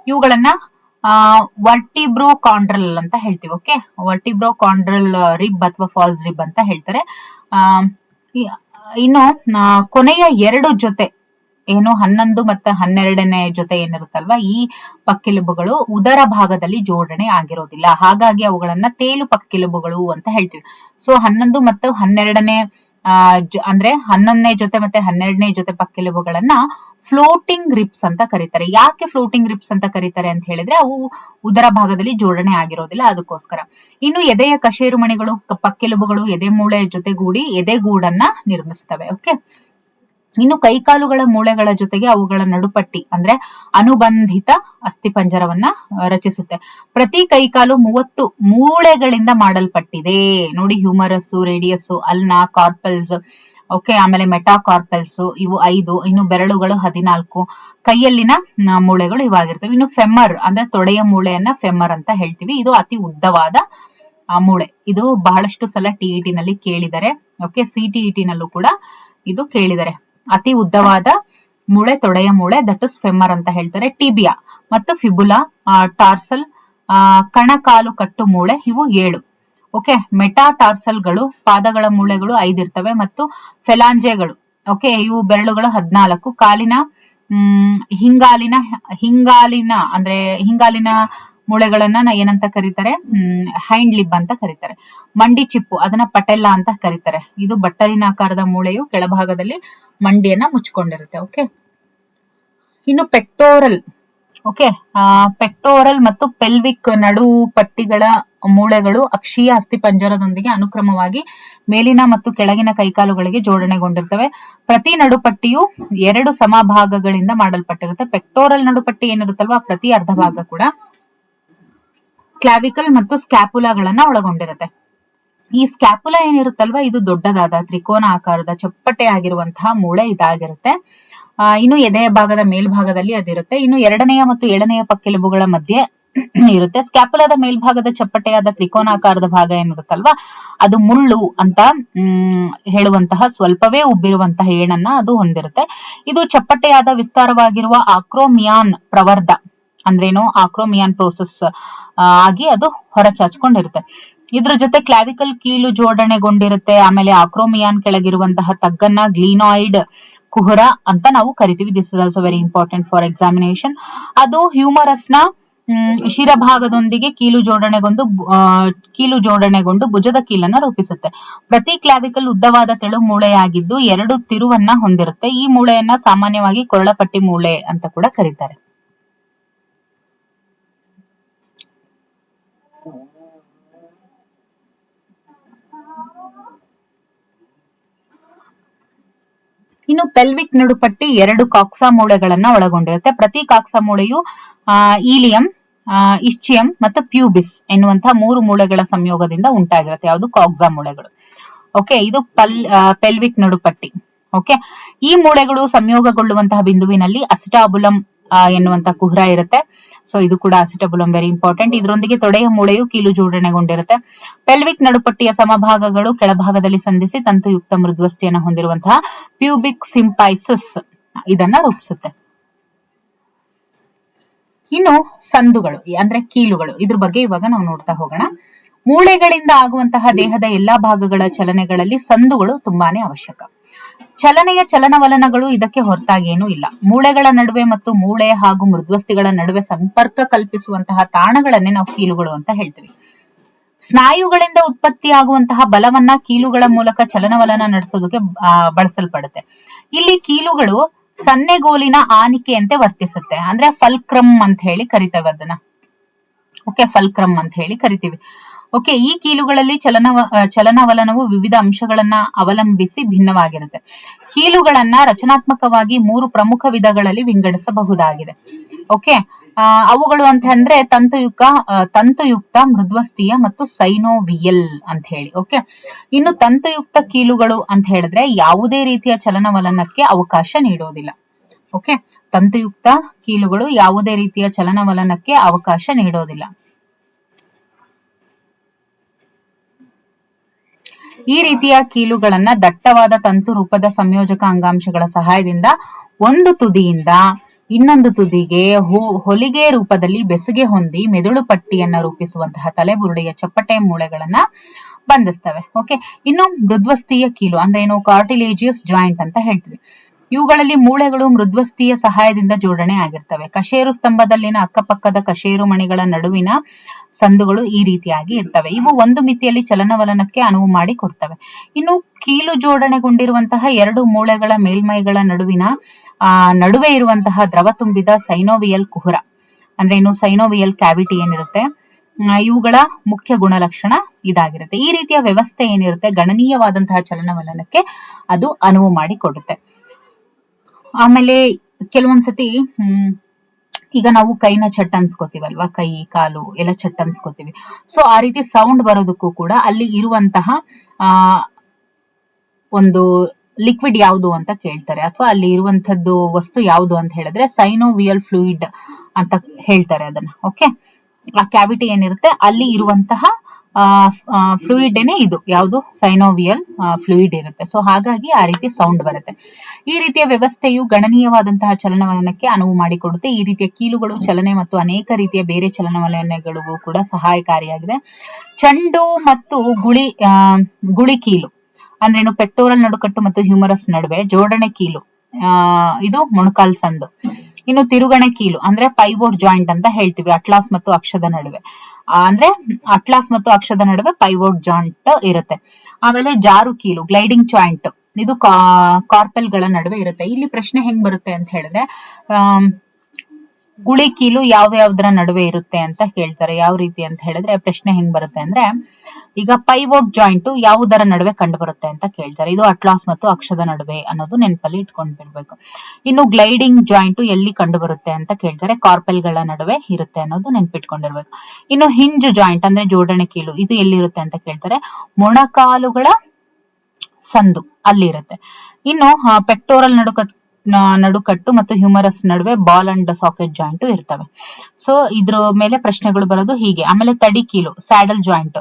ಇವುಗಳನ್ನ ವರ್ಟಿಬ್ರೋಕಾಂಡ್ರಲ್ ಅಂತ ಹೇಳ್ತೀವಿ. ಓಕೆ, ವರ್ಟಿಬ್ರೋಕಾಂಡ್ರಲ್ ರಿಬ್ ಅಥವಾ ಫಾಲ್ಸ್ ರಿಬ್ ಅಂತ ಹೇಳ್ತಾರೆ. ಇನ್ನು ಕೊನೆಯ 2 ಜೊತೆ ಏನು 11 ಮತ್ತು 12ನೇ ಜೊತೆ ಏನಿರುತ್ತಲ್ವಾ, ಈ ಪಕ್ಕೆಲುಬುಗಳು ಉದರ ಭಾಗದಲ್ಲಿ ಜೋಡಣೆ ಆಗಿರೋದಿಲ್ಲ. ಹಾಗಾಗಿ ಅವುಗಳನ್ನ ತೇಲು ಪಕ್ಕೆಲುಬುಗಳು ಅಂತ ಹೇಳ್ತೀವಿ. ಸೊ 11 ಮತ್ತು 12ನೇ ಅಂದ್ರೆ 11ನೇ ಜೊತೆ ಮತ್ತೆ 12ನೇ ಜೊತೆ ಪಕ್ಕೆಲುಬುಗಳನ್ನ ಫ್ಲೋಟಿಂಗ್ ರಿಬ್ಸ್ ಅಂತ ಕರೀತಾರೆ. ಯಾಕೆ ಫ್ಲೋಟಿಂಗ್ ರಿಬ್ಸ್ ಅಂತ ಕರೀತಾರೆ ಅಂತ ಹೇಳಿದ್ರೆ ಅವು ಉದರ ಭಾಗದಲ್ಲಿ ಜೋಡಣೆ ಆಗಿರೋದಿಲ್ಲ, ಅದಕ್ಕೋಸ್ಕರ. ಇನ್ನು ಎದೆಯ ಕಶೇರು ಮಣಿಗಳು ಪಕ್ಕೆಲುಬುಗಳು ಎದೆ ಮೂಳೆ ಜೊತೆಗೂಡಿ ಎದೆಗೂಡನ್ನ ನಿರ್ಮಿಸ್ತವೆ. ಓಕೆ, ಇನ್ನು ಕೈಕಾಲುಗಳ ಮೂಳೆಗಳ ಜೊತೆಗೆ ಅವುಗಳ ನಡುಪಟ್ಟಿ ಅಂದ್ರೆ ಅನುಬಂಧಿತ ಅಸ್ಥಿಪಂಜರವನ್ನ ರಚಿಸುತ್ತೆ. ಪ್ರತಿ ಕೈಕಾಲು 30 ಮೂಳೆಗಳಿಂದ ಮಾಡಲ್ಪಟ್ಟಿದೆ. ನೋಡಿ, ಹ್ಯೂಮರಸ್, ರೇಡಿಯಸ್, ಅಲ್ನಾ, ಕಾರ್ಪಲ್ಸ್, ಓಕೆ, ಆಮೇಲೆ ಮೆಟಾಕಾರ್ಪಲ್ಸ್ ಇವು 5, ಇನ್ನು ಬೆರಳುಗಳು 14, ಕೈಯಲ್ಲಿನ ಮೂಳೆಗಳು ಇವಾಗಿರ್ತವೆ. ಇನ್ನು ಫೆಮ್ಮರ್ ಅಂದ್ರೆ ತೊಡೆಯ ಮೂಳೆಯನ್ನ ಫೆಮ್ಮರ್ ಅಂತ ಹೇಳ್ತೀವಿ. ಇದು ಅತಿ ಉದ್ದವಾದ ಮೂಳೆ. ಇದು ಬಹಳಷ್ಟು ಸಲ ಟಿಇಟಿ ನಲ್ಲಿ ಕೇಳಿದರೆ. ಓಕೆ, ಸಿಟಿಇಟಿ ನಲ್ಲೂ ಕೂಡ ಇದು ಕೇಳಿದರೆ. ಅತಿ ಉದ್ದವಾದ ಮೂಳೆ ತೊಡೆಯ ಮೂಳೆ, ದಟ್ ಇಸ್ ಫೆಮ್ಮರ್ ಅಂತ ಹೇಳ್ತಾರೆ. ಟಿಬಿಯಾ ಮತ್ತು ಫಿಬುಲಾ, ಟಾರ್ಸಲ್, ಕಣಕಾಲು ಕಟ್ಟು ಮೂಳೆ ಇವು 7. ಓಕೆ, ಮೆಟಾಟಾರ್ಸಲ್ಗಳು ಪಾದಗಳ ಮೂಳೆಗಳು 5 ಇರ್ತವೆ ಮತ್ತು ಫೆಲಾಂಜೆಗಳು, ಓಕೆ, ಇವು ಬೆರಳುಗಳು 14. ಕಾಲಿನ ಹಿಂಗಾಲಿನ ಮೂಳೆಗಳನ್ನ ಏನಂತ ಕರೀತಾರೆ, ಹೈಂಡ್ ಲಿಬ್ ಅಂತ ಕರೀತಾರೆ. ಮಂಡಿ ಚಿಪ್ಪು ಅದನ್ನ ಪಟೆಲ್ಲಾ ಅಂತ ಕರೀತಾರೆ. ಇದು ಬಟ್ಟಲಿನಾಕಾರದ ಮೂಳೆಯು ಕೆಳಭಾಗದಲ್ಲಿ ಮಂಡಿಯನ್ನ ಮುಚ್ಕೊಂಡಿರುತ್ತೆ. ಓಕೆ, ಇನ್ನು ಪೆಕ್ಟೋರಲ್. ಓಕೆ, ಪೆಕ್ಟೋರಲ್ ಮತ್ತು ಪೆಲ್ವಿಕ್ ನಡು ಪಟ್ಟಿಗಳ ಮೂಳೆಗಳು ಅಕ್ಷೀಯ ಅಸ್ಥಿಪಂಜರದೊಂದಿಗೆ ಅನುಕ್ರಮವಾಗಿ ಮೇಲಿನ ಮತ್ತು ಕೆಳಗಿನ ಕೈಕಾಲುಗಳಿಗೆ ಜೋಡಣೆಗೊಂಡಿರ್ತವೆ. ಪ್ರತಿ ನಡುಪಟ್ಟಿಯು 2 ಸಮಭಾಗಗಳಿಂದ ಮಾಡಲ್ಪಟ್ಟಿರುತ್ತೆ. ಪೆಕ್ಟೋರಲ್ ನಡುಪಟ್ಟಿ ಏನಿರುತ್ತಲ್ವಾ, ಪ್ರತಿ ಅರ್ಧ ಭಾಗ ಕೂಡ ಕ್ಲಾವಿಕಲ್ ಮತ್ತು ಸ್ಕ್ಯಾಪುಲಾಗಳನ್ನ ಒಳಗೊಂಡಿರುತ್ತೆ. ಈ ಸ್ಕ್ಯಾಪುಲಾ ಏನಿರುತ್ತಲ್ವಾ, ಇದು ದೊಡ್ಡದಾದ ತ್ರಿಕೋನ ಆಕಾರದ ಚಪ್ಪಟೆ ಆಗಿರುವಂತಹ ಮೂಳೆ ಇದಾಗಿರುತ್ತೆ. ಇನ್ನು ಎದೆಯ ಭಾಗದ ಮೇಲ್ಭಾಗದಲ್ಲಿ ಅದಿರುತ್ತೆ. ಇನ್ನು 2ನೆಯ ಮತ್ತು 7ನೆಯ ಪಕ್ಕೆಲುಬುಗಳ ಮಧ್ಯೆ ಇರುತ್ತೆ. ಸ್ಕ್ಯಾಪುಲಾದ ಮೇಲ್ಭಾಗದ ಚಪ್ಪಟೆಯಾದ ತ್ರಿಕೋನಾಕಾರದ ಭಾಗ ಏನಿರುತ್ತಲ್ವಾ, ಅದು ಮುಳ್ಳು ಅಂತ ಹೇಳುವಂತಹ ಸ್ವಲ್ಪವೇ ಉಬ್ಬಿರುವಂತಹ ಏಣನ್ನ ಅದು ಹೊಂದಿರುತ್ತೆ. ಇದು ಚಪ್ಪಟೆಯಾದ ವಿಸ್ತಾರವಾಗಿರುವ ಆಕ್ರೋಮಿಯಾನ್ ಪ್ರವರ್ಧ ಅಂದ್ರೇನು, ಆಕ್ರೋಮಿಯಾನ್ ಪ್ರೋಸೆಸ್ ಆಗಿ ಅದು ಹೊರಚಾಚಿಕೊಂಡಿರುತ್ತೆ. ಇದ್ರ ಜೊತೆ ಕ್ಲಾವಿಕಲ್ ಕೀಲು ಜೋಡಣೆಗೊಂಡಿರುತ್ತೆ. ಆಮೇಲೆ ಆಕ್ರೋಮಿಯಾನ್ ಕೆಳಗಿರುವಂತಹ ತಗ್ಗನ್ನ ಗ್ಲೀನಾಯ್ಡ್ ಕುಹರ ಅಂತ ನಾವು ಕರಿತೀವಿ. This is also very important for examination. ಅದು ಹ್ಯೂಮರಸ್ ನ ಶಿರಭಾಗದೊಂದಿಗೆ ಕೀಲು ಜೋಡಣೆಗೊಂಡು ಭುಜದ ಕೀಲನ್ನ ರೂಪಿಸುತ್ತೆ. ಪ್ರತಿ ಕ್ಲಾವಿಕಲ್ ಉದ್ದವಾದ ತೆಳು ಮೂಳೆಯಾಗಿದ್ದು 2 ತಿರುವನ್ನ ಹೊಂದಿರುತ್ತೆ. ಈ ಮೂಳೆಯನ್ನ ಸಾಮಾನ್ಯವಾಗಿ ಕೊರಳಪಟ್ಟಿ ಮೂಳೆ ಅಂತ ಕೂಡ ಕರೀತಾರೆ. ಇನ್ನು ಪೆಲ್ವಿಕ್ ನಡುಪಟ್ಟಿ 2 ಕಾಕ್ಸಾ ಮೂಳೆಗಳನ್ನ ಒಳಗೊಂಡಿರುತ್ತೆ. ಪ್ರತಿ ಕಾಕ್ಸಾ ಮೂಳೆಯು ಈಲಿಯಂ, ಇಸ್ಚಿಯಂ ಮತ್ತು ಪ್ಯೂಬಿಸ್ ಎನ್ನುವಂತಹ 3 ಮೂಳೆಗಳ ಸಂಯೋಗದಿಂದ ಉಂಟಾಗಿರುತ್ತೆ. ಯಾವುದು, ಕಾಕ್ಸಾ ಮೂಳೆಗಳು. ಓಕೆ, ಇದು ಪೆಲ್ವಿಕ್ ನಡುಪಟ್ಟಿ. ಓಕೆ, ಈ ಮೂಳೆಗಳು ಸಂಯೋಗಗೊಳ್ಳುವಂತಹ ಬಿಂದುವಿನಲ್ಲಿ ಅಸಿಟಾಬುಲಂ ಎನ್ನುವಂತ ಕುಹರ ಇರುತ್ತೆ. ಸೊ ಇದು ಕೂಡ ಅಸಿಟಬುಲಮ್ ವೆರಿ ಇಂಪಾರ್ಟೆಂಟ್. ಇದರೊಂದಿಗೆ ತೊಡೆಯ ಮೂಳೆಯು ಕೀಲು ಜೋಡಣೆಗೊಂಡಿರುತ್ತೆ. ಪೆಲ್ವಿಕ್ ನಡುಪಟ್ಟಿಯ ಸಮಭಾಗಗಳು ಕೆಳಭಾಗದಲ್ಲಿ ಸಂಧಿಸಿ ತಂತುಯುಕ್ತ ಮೃದ್ವಸ್ಥಿಯನ್ನು ಹೊಂದಿರುವಂತಹ ಪ್ಯೂಬಿಕ್ ಸಿಂಪೈಸಿಸ್ ಇದನ್ನ ರೂಪಿಸುತ್ತೆ. ಇನ್ನು ಸಂದುಗಳು ಅಂದ್ರೆ ಕೀಲುಗಳು, ಇದ್ರ ಬಗ್ಗೆ ಇವಾಗ ನಾವು ನೋಡ್ತಾ ಹೋಗೋಣ. ಮೂಳೆಗಳಿಂದ ಆಗುವಂತಹ ದೇಹದ ಎಲ್ಲಾ ಭಾಗಗಳ ಚಲನೆಗಳಲ್ಲಿ ಸಂದುಗಳು ತುಂಬಾನೇ ಅವಶ್ಯಕ. ಚಲನೆಯ ಚಲನವಲನಗಳು ಇದಕ್ಕೆ ಹೊರತಾಗೇನೂ ಇಲ್ಲ. ಮೂಳೆಗಳ ನಡುವೆ ಮತ್ತು ಮೂಳೆ ಹಾಗೂ ಮೃದ್ವಸ್ಥಿಗಳ ನಡುವೆ ಸಂಪರ್ಕ ಕಲ್ಪಿಸುವಂತಹ ತಾಣಗಳನ್ನೇ ನಾವು ಕೀಲುಗಳು ಅಂತ ಹೇಳ್ತೀವಿ. ಸ್ನಾಯುಗಳಿಂದ ಉತ್ಪತ್ತಿಯಾಗುವಂತಹ ಬಲವನ್ನ ಕೀಲುಗಳ ಮೂಲಕ ಚಲನವಲನ ನಡೆಸೋದಕ್ಕೆ ಬಳಸಲ್ಪಡುತ್ತೆ. ಇಲ್ಲಿ ಕೀಲುಗಳು ಸನ್ನೆಗೋಲಿನ ಆನಿಕೆಯಂತೆ ವರ್ತಿಸುತ್ತೆ. ಅಂದ್ರೆ ಫಲ್ಕ್ರಮ್ ಅಂತ ಹೇಳಿ ಕರಿತೇವೆ ಅದನ್ನ. ಓಕೆ, ಫಲ್ಕ್ರಮ್ ಅಂತ ಹೇಳಿ ಕರಿತೀವಿ. ಓಕೆ, ಈ ಕೀಲುಗಳಲ್ಲಿ ಚಲನವಲನವು ವಿವಿಧ ಅಂಶಗಳನ್ನ ಅವಲಂಬಿಸಿ ಭಿನ್ನವಾಗಿರುತ್ತೆ. ಕೀಲುಗಳನ್ನ ರಚನಾತ್ಮಕವಾಗಿ 3 ಪ್ರಮುಖ ವಿಧಗಳಲ್ಲಿ ವಿಂಗಡಿಸಬಹುದಾಗಿದೆ. ಓಕೆ, ಅವುಗಳು ಅಂತ ಅಂದ್ರೆ ತಂತುಯುಕ್ತ, ಮೃದ್ವಸ್ಥೀಯ ಮತ್ತು ಸೈನೋವಿಯಲ್ ಅಂತ ಹೇಳಿ. ಓಕೆ, ಇನ್ನು ತಂತುಯುಕ್ತ ಕೀಲುಗಳು ಅಂತ ಹೇಳಿದ್ರೆ ಯಾವುದೇ ರೀತಿಯ ಚಲನವಲನಕ್ಕೆ ಅವಕಾಶ ನೀಡೋದಿಲ್ಲ. ಓಕೆ, ತಂತುಯುಕ್ತ ಕೀಲುಗಳು ಯಾವುದೇ ರೀತಿಯ ಚಲನವಲನಕ್ಕೆ ಅವಕಾಶ ನೀಡೋದಿಲ್ಲ. ಈ ರೀತಿಯ ಕೀಲುಗಳನ್ನ ದಟ್ಟವಾದ ತಂತು ರೂಪದ ಸಂಯೋಜಕ ಅಂಗಾಂಶಗಳ ಸಹಾಯದಿಂದ ಒಂದು ತುದಿಯಿಂದ ಇನ್ನೊಂದು ತುದಿಗೆ ಹೊಲಿಗೆ ರೂಪದಲ್ಲಿ ಬೆಸುಗೆ ಹೊಂದಿ ಮೆದುಳು ಪಟ್ಟಿಯನ್ನ ರೂಪಿಸುವಂತಹ ತಲೆಬುರುಡೆಯ ಚಪ್ಪಟೆ ಮೂಳೆಗಳನ್ನ ಬಂಧಿಸ್ತವೆ. ಓಕೆ, ಇನ್ನು ಮೃದ್ವಸ್ಥೀಯ ಕೀಲು ಅಂದ್ರೆ ಏನು, ಕಾರ್ಟಿಲೇಜಿಯಸ್ ಜಾಯಿಂಟ್ ಅಂತ ಹೇಳ್ತೀವಿ. ಇವುಗಳಲ್ಲಿ ಮೂಳೆಗಳು ಮೃದ್ವಸ್ಥೀಯ ಸಹಾಯದಿಂದ ಜೋಡಣೆ ಆಗಿರ್ತವೆ. ಕಶೇರು ಸ್ತಂಭದಲ್ಲಿನ ಅಕ್ಕಪಕ್ಕದ ಕಶೇರು ಮಣಿಗಳ ನಡುವಿನ ಸಂದುಗಳು ಈ ರೀತಿಯಾಗಿ ಇರ್ತವೆ. ಇವು ಒಂದು ಮಿತಿಯಲ್ಲಿ ಚಲನವಲನಕ್ಕೆ ಅನುವು ಮಾಡಿ ಕೊಡ್ತವೆ. ಇನ್ನು ಕೀಲು ಜೋಡಣೆಗೊಂಡಿರುವಂತಹ 2 ಮೂಳೆಗಳ ಮೇಲ್ಮೈಗಳ ನಡುವೆ ಇರುವಂತಹ ದ್ರವ ತುಂಬಿದ ಸೈನೋವಿಯಲ್ ಕುಹರ ಅಂದ್ರೆ ಏನು, ಸೈನೋವಿಯಲ್ ಕ್ಯಾವಿಟಿ ಏನಿರುತ್ತೆ, ಇವುಗಳ ಮುಖ್ಯ ಗುಣಲಕ್ಷಣ ಇದಾಗಿರುತ್ತೆ. ಈ ರೀತಿಯ ವ್ಯವಸ್ಥೆ ಏನಿರುತ್ತೆ ಗಣನೀಯವಾದಂತಹ ಚಲನವಲನಕ್ಕೆ ಅದು ಅನುವು ಮಾಡಿ ಕೊಡುತ್ತೆ. ಆಮೇಲೆ ಕೆಲವೊಂದ್ಸತಿ ಈಗ ನಾವು ಕೈನ ಚಟ್ ಅನ್ಸ್ಕೋತೀವಲ್ವಾ, ಕೈ ಕಾಲು ಎಲ್ಲ ಚಟ್ ಅನ್ಸ್ಕೋತೀವಿ. ಸೊ ಆ ರೀತಿ ಸೌಂಡ್ ಬರೋದಕ್ಕೂ ಕೂಡ ಅಲ್ಲಿ ಇರುವಂತಹ ಒಂದು ಲಿಕ್ವಿಡ್ ಯಾವುದು ಅಂತ ಕೇಳ್ತಾರೆ, ಅಥವಾ ಅಲ್ಲಿ ಇರುವಂತದ್ದು ವಸ್ತು ಯಾವುದು ಅಂತ ಹೇಳಿದ್ರೆ ಸೈನೋವಿಯಲ್ ಫ್ಲೂಯಿಡ್ ಅಂತ ಹೇಳ್ತಾರೆ ಅದನ್ನ. ಓಕೆ, ಆ ಕ್ಯಾವಿಟಿ ಏನಿರುತ್ತೆ ಅಲ್ಲಿ ಇರುವಂತಹ ಫ್ಲೂಯಿಡ್ ಏನೇ ಇದು ಯಾವುದು, ಸೈನೋವಿಯಲ್ ಫ್ಲೂಯಿಡ್ ಇರುತ್ತೆ. ಸೊ ಹಾಗಾಗಿ ಆ ರೀತಿ ಸೌಂಡ್ ಬರುತ್ತೆ. ಈ ರೀತಿಯ ವ್ಯವಸ್ಥೆಯು ಗಣನೀಯವಾದಂತಹ ಚಲನವಲನಕ್ಕೆ ಅನುವು ಮಾಡಿಕೊಡುತ್ತೆ. ಈ ರೀತಿಯ ಕೀಲುಗಳು ಚಲನೆ ಮತ್ತು ಅನೇಕ ರೀತಿಯ ಬೇರೆ ಚಲನವಲನಗಳಿಗೂ ಕೂಡ ಸಹಾಯಕಾರಿಯಾಗಿದೆ. ಚೆಂಡು ಮತ್ತು ಗುಳಿ ಕೀಲು ಅಂದ್ರೇನು, ಪೆಕ್ಟೋರಲ್ ನಡುಕಟ್ಟು ಮತ್ತು ಹ್ಯೂಮರಸ್ ನಡುವೆ ಜೋಡಣೆ ಕೀಲು, ಇದು ಮೊಣಕಾಲ್ ಸಂದು. ಇನ್ನು ತಿರುಗಣೆ ಕೀಲು ಅಂದ್ರೆ ಪೈವೋಟ್ ಜಾಯಿಂಟ್ ಅಂತ ಹೇಳ್ತೀವಿ. ಅಟ್ಲಾಸ್ ಮತ್ತು ಅಕ್ಷದ ನಡುವೆ ಅಂದ್ರೆ ಅಟ್ಲಾಸ್ ಮತ್ತು ಅಕ್ಷದ ನಡುವೆ ಪೈವೋಟ್ ಜಾಯಿಂಟ್ ಇರುತ್ತೆ. ಆಮೇಲೆ ಜಾರು ಕೀಲು, ಗ್ಲೈಡಿಂಗ್ ಜಾಯಿಂಟ್, ಇದು ಕಾರ್ಪೆಲ್ಗಳ ನಡುವೆ ಇರುತ್ತೆ. ಇಲ್ಲಿ ಪ್ರಶ್ನೆ ಹೆಂಗ್ ಬರುತ್ತೆ ಅಂತ ಹೇಳಿದ್ರೆ ಗುಳಿ ಕೀಲು ಯಾವ್ಯಾವ್ದ್ರ ನಡುವೆ ಇರುತ್ತೆ ಅಂತ ಕೇಳ್ತಾರೆ. ಯಾವ ರೀತಿ ಅಂತ ಹೇಳಿದ್ರೆ ಪ್ರಶ್ನೆ ಹೆಂಗ್ ಬರುತ್ತೆ ಅಂದ್ರೆ, ಈಗ ಪೈವೋಟ್ ಜಾಯಿಂಟ್ ಯಾವುದರ ನಡುವೆ ಕಂಡು ಬರುತ್ತೆ ಅಂತ ಕೇಳ್ತಾರೆ. ಇದು ಅಟ್ಲಾಸ್ ಮತ್ತು ಅಕ್ಷದ ನಡುವೆ ಅನ್ನೋದು ನೆನಪಲ್ಲಿ ಇಟ್ಕೊಂಡ್ಬಿಡ್ಬೇಕು. ಇನ್ನು ಗ್ಲೈಡಿಂಗ್ ಜಾಯಿಂಟ್ ಎಲ್ಲಿ ಕಂಡು ಬರುತ್ತೆ ಅಂತ ಕೇಳ್ತಾರೆ, ಕಾರ್ಪೆಲ್ಗಳ ನಡುವೆ ಇರುತ್ತೆ ಅನ್ನೋದು ನೆನ್ಪಿಟ್ಕೊಂಡಿರ್ಬೇಕು. ಇನ್ನು ಹಿಂಜ್ ಜಾಯಿಂಟ್ ಅಂದ್ರೆ ಜೋಡಣೆ ಕೀಲು, ಇದು ಎಲ್ಲಿರುತ್ತೆ ಅಂತ ಕೇಳ್ತಾರೆ, ಮೊಣಕಾಲುಗಳ ಸಂದು ಅಲ್ಲಿ ಇರುತ್ತೆ. ಇನ್ನು ಪೆಕ್ಟೋರಲ್ ನಡುಕಟ್ಟು ಮತ್ತು ಹ್ಯೂಮರಸ್ ನಡುವೆ ಬಾಲ್ ಅಂಡ್ ಸಾಕೆಟ್ ಜಾಯಿಂಟ್ ಇರ್ತವೆ. ಸೊ ಇದ್ರ ಮೇಲೆ ಪ್ರಶ್ನೆಗಳು ಬರೋದು ಹೀಗೆ. ಆಮೇಲೆ ತಡಿ ಕೀಲು, ಸ್ಯಾಡಲ್ ಜಾಯಿಂಟ್,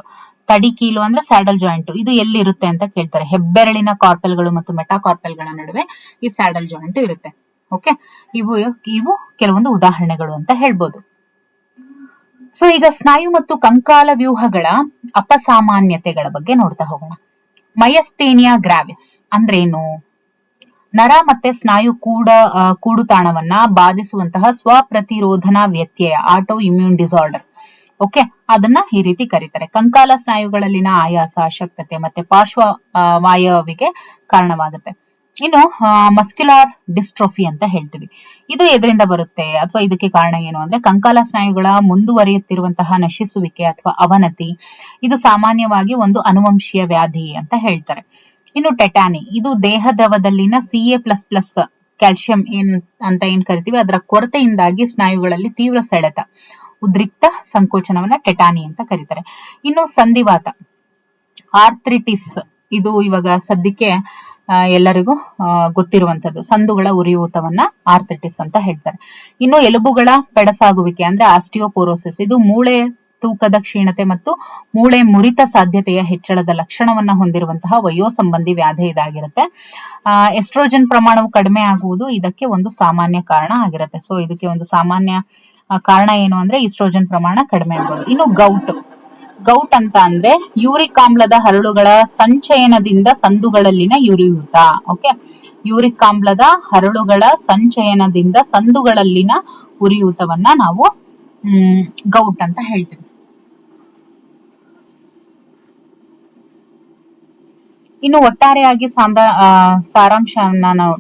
ತಡಿ ಕೀಲು ಅಂದ್ರೆ ಸ್ಯಾಡಲ್ ಜಾಯಿಂಟ್, ಇದು ಎಲ್ಲಿರುತ್ತೆ ಅಂತ ಕೇಳ್ತಾರೆ. ಹೆಬ್ಬೆರಳಿನ ಕಾರ್ಪೆಲ್ಗಳು ಮತ್ತು ಮೆಟಾಕಾರ್ಪೆಲ್ಗಳ ನಡುವೆ ಈ ಸ್ಯಾಡಲ್ ಜಾಯಿಂಟ್ ಇರುತ್ತೆ. ಓಕೆ, ಇವು ಕೆಲವೊಂದು ಉದಾಹರಣೆಗಳು ಅಂತ ಹೇಳ್ಬೋದು. ಸೊ ಈಗ ಸ್ನಾಯು ಮತ್ತು ಕಂಕಾಲ ವ್ಯೂಹಗಳ ಅಪಸಾಮಾನ್ಯತೆಗಳ ಬಗ್ಗೆ ನೋಡ್ತಾ ಹೋಗೋಣ. ಮಯಸ್ಥೇನಿಯಾ ಗ್ರಾವಿಸ್ ಅಂದ್ರೇನು? ನರ ಮತ್ತೆ ಸ್ನಾಯು ಕೂಡುತಾಣವನ್ನ ಬಾಧಿಸುವಂತಹ ಸ್ವಪ್ರತಿರೋಧನಾ ವ್ಯತ್ಯಯ, ಆಟೋ ಇಮ್ಯೂನ್ ಡಿಸಾರ್ಡರ್. ಓಕೆ, ಅದನ್ನ ಈ ರೀತಿ ಕರೀತಾರೆ. ಕಂಕಾಲ ಸ್ನಾಯುಗಳಲ್ಲಿನ ಆಯಾಸ, ಅಶಕ್ತತೆ ಮತ್ತೆ ಪಾರ್ಶ್ವವಾಯುವಿಗೆ ಕಾರಣವಾಗುತ್ತೆ. ಇನ್ನು ಮಸ್ಕ್ಯುಲಾರ್ ಡಿಸ್ಟ್ರೋಫಿ ಅಂತ ಹೇಳ್ತೀವಿ. ಇದು ಎದರಿಂದ ಬರುತ್ತೆ ಅಥವಾ ಇದಕ್ಕೆ ಕಾರಣ ಏನು ಅಂದ್ರೆ, ಕಂಕಾಲ ಸ್ನಾಯುಗಳ ಮುಂದುವರಿಯುತ್ತಿರುವಂತಹ ನಶಿಸುವಿಕೆ ಅಥವಾ ಅವನತಿ. ಇದು ಸಾಮಾನ್ಯವಾಗಿ ಒಂದು ಅನುವಂಶೀಯ ವ್ಯಾಧಿ ಅಂತ ಹೇಳ್ತಾರೆ. ಇನ್ನು ಟೆಟಾನಿ, ಇದು ದೇಹ ದ್ರವದಲ್ಲಿನ Ca++ ಕ್ಯಾಲ್ಸಿಯಂ ಏನ್ ಕರಿತೀವಿ ಅದರ ಕೊರತೆಯಿಂದಾಗಿ ಸ್ನಾಯುಗಳಲ್ಲಿ ತೀವ್ರ ಸೆಳೆತ, ಉದ್ರಿಕ್ತ ಸಂಕೋಚನವನ್ನ ಟೆಟಾನಿ ಅಂತ ಕರೀತಾರೆ. ಇನ್ನು ಸಂಧಿವಾತ, ಆರ್ಥ್ರಿಟಿಸ್, ಇದು ಇವಾಗ ಸದ್ಯಕ್ಕೆ ಎಲ್ಲರಿಗೂ ಗೊತ್ತಿರುವಂತದ್ದು. ಸಂದುಗಳ ಉರಿಯೂತವನ್ನ ಆರ್ಥ್ರಿಟಿಸ್ ಅಂತ ಹೇಳ್ತಾರೆ. ಇನ್ನು ಎಲುಬುಗಳ ಪೆಡಸಾಗುವಿಕೆ ಅಂದ್ರೆ ಆಸ್ಟಿಯೋಪೋರೋಸಿಸ್, ಇದು ಮೂಳೆ ತೂಕದ ಕ್ಷೀಣತೆ ಮತ್ತು ಮೂಳೆ ಮುರಿತ ಸಾಧ್ಯತೆಯ ಹೆಚ್ಚಳದ ಲಕ್ಷಣವನ್ನ ಹೊಂದಿರುವಂತಹ ವಯೋಸಂಬಂಧಿ ವ್ಯಾಧಿ ಇದಾಗಿರುತ್ತೆ. ಎಸ್ಟ್ರೋಜನ್ ಪ್ರಮಾಣವು ಕಡಿಮೆ ಆಗುವುದು ಇದಕ್ಕೆ ಒಂದು ಸಾಮಾನ್ಯ ಕಾರಣ ಆಗಿರುತ್ತೆ. ಸೊ ಇದಕ್ಕೆ ಒಂದು ಸಾಮಾನ್ಯ ಕಾರಣ ಏನು ಅಂದ್ರೆ ಈಸ್ಟ್ರೋಜನ್ ಪ್ರಮಾಣ ಕಡಿಮೆ ಆಗೋದು. ಇನ್ನು ಗೌಟ್ ಅಂತ ಅಂದ್ರೆ ಯೂರಿಕ್ ಆಮ್ಲದ ಹರಳುಗಳ ಸಂಚಯನದಿಂದ ಸಂದುಗಳಲ್ಲಿನ ಉರಿಯೂತ. ಓಕೆ, ಯೂರಿಕ್ ಆಮ್ಲದ ಹರಳುಗಳ ಸಂಚಯನದಿಂದ ಸಂದುಗಳಲ್ಲಿನ ಉರಿಯೂತವನ್ನ ನಾವು ಗೌಟ್ ಅಂತ ಹೇಳ್ತೀವಿ. ಇನ್ನು ಒಟ್ಟಾರೆಯಾಗಿ ಸಾರಾಂಶವನ್ನ ನಾವು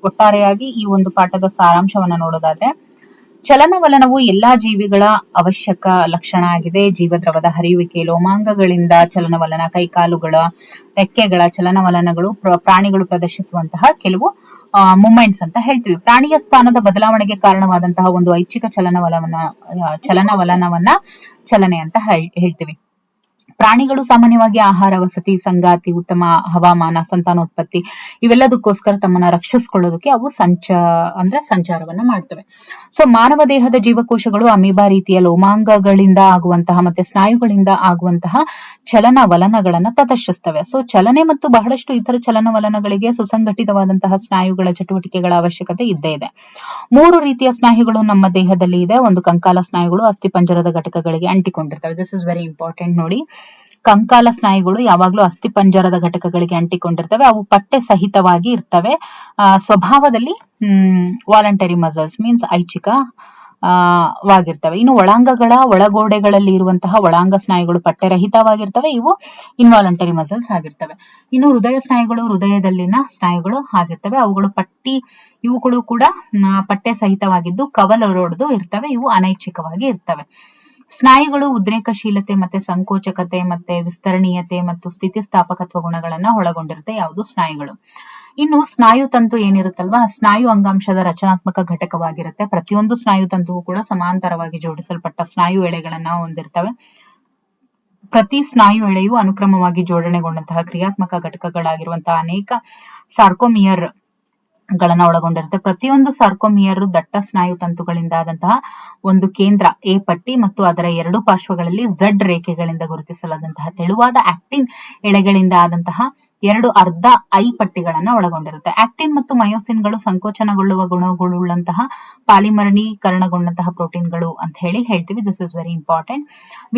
ಒಟ್ಟಾರೆಯಾಗಿ ಈ ಒಂದು ಪಾಠದ ಸಾರಾಂಶವನ್ನ ನೋಡೋದಾದ್ರೆ, ಚಲನವಲನವು ಎಲ್ಲಾ ಜೀವಿಗಳ ಅವಶ್ಯಕ ಲಕ್ಷಣ ಆಗಿದೆ. ಜೀವದ್ರವದ ಹರಿಯುವಿಕೆ, ಲೋಮಾಂಗಗಳಿಂದ ಚಲನವಲನ, ಕೈಕಾಲುಗಳ ರೆಕ್ಕೆಗಳ ಚಲನವಲನಗಳು ಪ್ರಾಣಿಗಳು ಪ್ರದರ್ಶಿಸುವಂತಹ ಕೆಲವು ಮೂಮೆಂಟ್ಸ್ ಅಂತ ಹೇಳ್ತೀವಿ. ಪ್ರಾಣಿಯ ಸ್ಥಾನದ ಬದಲಾವಣೆಗೆ ಕಾರಣವಾದಂತಹ ಒಂದು ಐಚ್ಛಿಕ ಚಲನವಲನವನ್ನ ಚಲನೆ ಅಂತ ಹೇಳ್ತೀವಿ. ಪ್ರಾಣಿಗಳು ಸಾಮಾನ್ಯವಾಗಿ ಆಹಾರ, ವಸತಿ, ಸಂಗಾತಿ, ಉತ್ತಮ ಹವಾಮಾನ, ಸಂತಾನೋತ್ಪತ್ತಿ ಇವೆಲ್ಲದಕ್ಕೋಸ್ಕರ ತಮ್ಮನ್ನ ರಕ್ಷಿಸಿಕೊಳ್ಳೋದಕ್ಕೆ ಅವು ಸಂಚಾರವನ್ನ ಮಾಡ್ತವೆ. ಸೊ ಮಾನವ ದೇಹದ ಜೀವಕೋಶಗಳು ಅಮೀಬಾ ರೀತಿಯ ಲೋಮಾಂಗಗಳಿಂದ ಆಗುವಂತಹ ಮತ್ತೆ ಸ್ನಾಯುಗಳಿಂದ ಆಗುವಂತಹ ಚಲನವಲನಗಳನ್ನ ಪ್ರದರ್ಶಿಸ್ತವೆ. ಸೊ ಚಲನೆ ಮತ್ತು ಬಹಳಷ್ಟು ಇತರ ಚಲನವಲನಗಳಿಗೆ ಸುಸಂಘಟಿತವಾದಂತಹ ಸ್ನಾಯುಗಳ ಚಟುವಟಿಕೆಗಳ ಅವಶ್ಯಕತೆ ಇದ್ದೇ ಇದೆ. 3 ರೀತಿಯ ಸ್ನಾಯುಗಳು ನಮ್ಮ ದೇಹದಲ್ಲಿ ಇದೆ. ಒಂದು ಕಂಕಾಲ ಸ್ನಾಯುಗಳು ಅಸ್ಥಿಪಂಜರದ ಘಟಕಗಳಿಗೆ ಅಂಟಿಕೊಂಡಿರ್ತವೆ. ದಿಸ್ ಇಸ್ ವೆರಿ ಇಂಪಾರ್ಟೆಂಟ್ ನೋಡಿ. ಕಂಕಾಲ ಸ್ನಾಯುಗಳು ಯಾವಾಗ್ಲೂ ಅಸ್ಥಿಪಂಜರದ ಘಟಕಗಳಿಗೆ ಅಂಟಿಕೊಂಡಿರ್ತವೆ. ಅವು ಪಟ್ಟೆ ಸಹಿತವಾಗಿ ಇರ್ತವೆ. ಸ್ವಭಾವದಲ್ಲಿ ವಾಲಂಟರಿ ಮಸಲ್ಸ್ ಮೀನ್ಸ್ ಐಚ್ಛಿಕ ವಾಗಿರ್ತವೆ. ಇನ್ನು ಒಳಾಂಗಗಳ ಒಳಗೋಡೆಗಳಲ್ಲಿ ಇರುವಂತಹ ಒಳಾಂಗ ಸ್ನಾಯುಗಳು ಪಟ್ಟೆರಹಿತವಾಗಿರ್ತವೆ. ಇವು ಇನ್ವಾಲಂಟರಿ ಮಸಲ್ಸ್ ಆಗಿರ್ತವೆ. ಇನ್ನು ಹೃದಯ ಸ್ನಾಯುಗಳು ಹೃದಯದಲ್ಲಿನ ಸ್ನಾಯುಗಳು ಆಗಿರ್ತವೆ. ಇವುಗಳು ಕೂಡ ಪಟ್ಟೆ ಸಹಿತವಾಗಿದ್ದು ಕವಲೊಡೆದು ಇರ್ತವೆ. ಇವು ಅನೈಚ್ಛಿಕವಾಗಿ ಇರ್ತವೆ. ಸ್ನಾಯುಗಳು ಉದ್ರೇಕಶೀಲತೆ ಮತ್ತೆ ಸಂಕೋಚಕತೆ ಮತ್ತೆ ವಿಸ್ತರಣೀಯತೆ ಮತ್ತು ಸ್ಥಿತಿಸ್ಥಾಪಕತ್ವ ಗುಣಗಳನ್ನ ಒಳಗೊಂಡಿರುತ್ತೆ ಯಾವುದು ಸ್ನಾಯುಗಳು. ಇನ್ನು ಸ್ನಾಯು ತಂತು ಏನಿರುತ್ತಲ್ವಾ, ಸ್ನಾಯು ಅಂಗಾಂಶದ ರಚನಾತ್ಮಕ ಘಟಕವಾಗಿರುತ್ತೆ. ಪ್ರತಿಯೊಂದು ಸ್ನಾಯು ತಂತುವು ಕೂಡ ಸಮಾಂತರವಾಗಿ ಜೋಡಿಸಲ್ಪಟ್ಟ ಸ್ನಾಯು ಎಳೆಗಳನ್ನ ಹೊಂದಿರ್ತವೆ. ಪ್ರತಿ ಸ್ನಾಯು ಎಳೆಯು ಅನುಕ್ರಮವಾಗಿ ಜೋಡಣೆಗೊಂಡಂತಹ ಕ್ರಿಯಾತ್ಮಕ ಘಟಕಗಳಾಗಿರುವಂತಹ ಅನೇಕ ಸಾರ್ಕೋಮಿಯರ್ ಗಳನ್ನ ಒಳಗೊಂಡಿರುತ್ತೆ. ಪ್ರತಿಯೊಂದು ಸಾರ್ಕೋಮಿಯರ್ ದಟ್ಟ ಸ್ನಾಯು ತಂತುಗಳಿಂದಾದಂತಹ ಒಂದು ಕೇಂದ್ರ ಎ ಪಟ್ಟಿ ಮತ್ತು ಅದರ 2 ಪಾರ್ಶ್ವಗಳಲ್ಲಿ ಝಡ್ ರೇಖೆಗಳಿಂದ ಗುರುತಿಸಲಾದಂತಹ ತೆಳುವಾದ ಆಕ್ಟಿನ್ ಎಳೆಗಳಿಂದ ಆದಂತಹ 2 ಅರ್ಧ ಐ ಪಟ್ಟಿಗಳನ್ನ ಒಳಗೊಂಡಿರುತ್ತೆ. ಆಕ್ಟಿನ್ ಮತ್ತು ಮಯೋಸಿನ್ಗಳು ಸಂಕೋಚನಗೊಳ್ಳುವ ಗುಣಗಳುಳ್ಳಂತಹ ಪಾಲಿಮರೀಕರಣಗೊಂಡಂತಹ ಪ್ರೋಟೀನ್ಗಳು ಅಂತ ಹೇಳ್ತೀವಿ. This is very important.